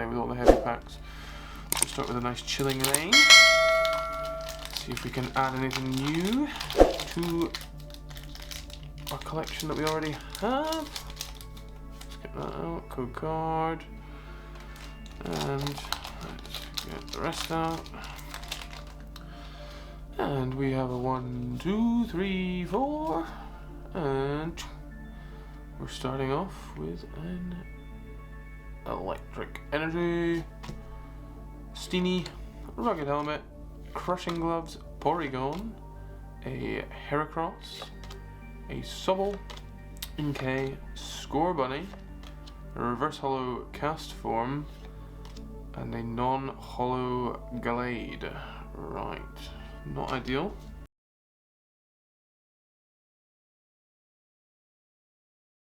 today with all the heavy packs. We'll start with a nice Chilling Reign. See if we can add anything new to our collection that we already have. Let's get that out, code card. And let's get the rest out. And we have a 1, 2, 3, 4. And we're starting off with an Electric Energy, Steenie, Rugged Helmet, Crushing Gloves, Porygon, a Heracross, a Sobble, Inkay, Scorbunny, a Reverse Hollow Cast Form, and a non-hollow Gallade. Right, not ideal.